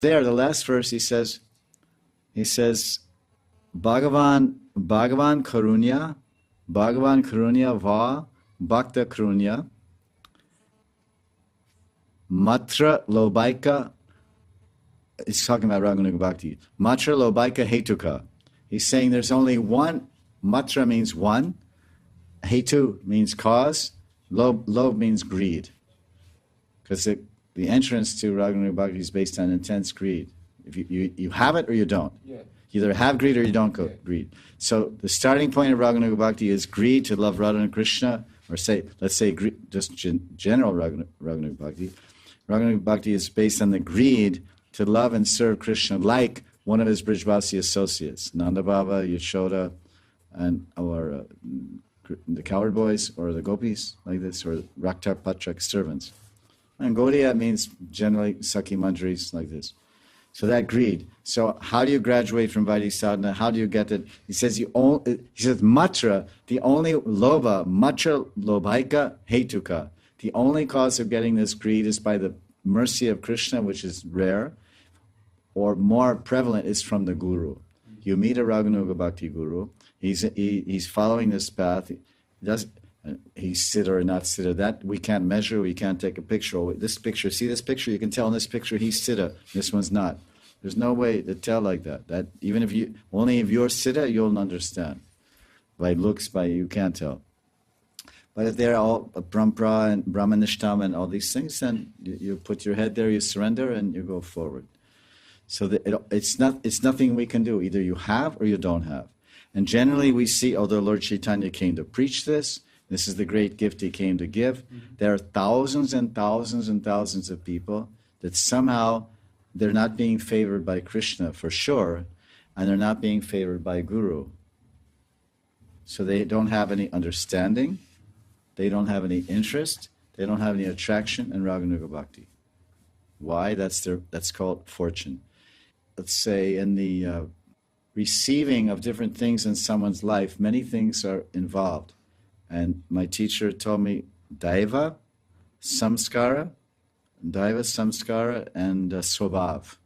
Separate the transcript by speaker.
Speaker 1: There, the last verse, he says, Bhagavan Karunya Va Bhakta Karunya Matra Lobaika. He's talking about Raganuga Bhakti. Matra Lobaika Hetuka. He's saying there's only one. Matra means one. Hetu means cause. Lob means greed. Because the entrance to Raganuga Bhakti is based on intense greed. If you have it or you don't. Yeah. You either have greed or you don't go greed. So the starting point of Raganuga Bhakti is greed to love Radha and Krishna, or let's say just general Raganuga Bhakti. Raganuga Bhakti is based on the greed to love and serve Krishna like one of his Brijvasi associates, Nanda Baba, Yashoda, or the cowherd boys, or the gopis, like this, or Rakta Patrak servants. And Gaudiya means generally Sakhi Manjaris, like this. So that greed. So how do you graduate from Vaidhi sadhana? How do you get it? He says matra, the only loba, matra lobhaika hetuka. The only cause of getting this greed is by the mercy of Krishna, which is rare, or more prevalent is from the guru. You meet a Raganuga Bhakti guru, he's following this path. He's siddha or not siddha. That we can't measure, we can't take a picture. This picture, see this picture? You can tell in this picture he's siddha, this one's not. There's no way to tell like that. That even if only if you're siddha, you'll understand. By looks, you can't tell. But if they're all Brahmapra and Brahmanishtam and all these things, then you put your head there, you surrender, and you go forward. So it's nothing we can do. Either you have or you don't have. And generally we see, although Lord Chaitanya came to preach this is the great gift he came to give, there are thousands and thousands and thousands of people that somehow they're not being favored by Krishna for sure, and they're not being favored by Guru. So they don't have any understanding, they don't have any interest, they don't have any attraction in Raganuga Bhakti. Why? That's called fortune. Let's say in the receiving of different things in someone's life, many things are involved. And my teacher told me Daiva, Samskara, and Swabhav.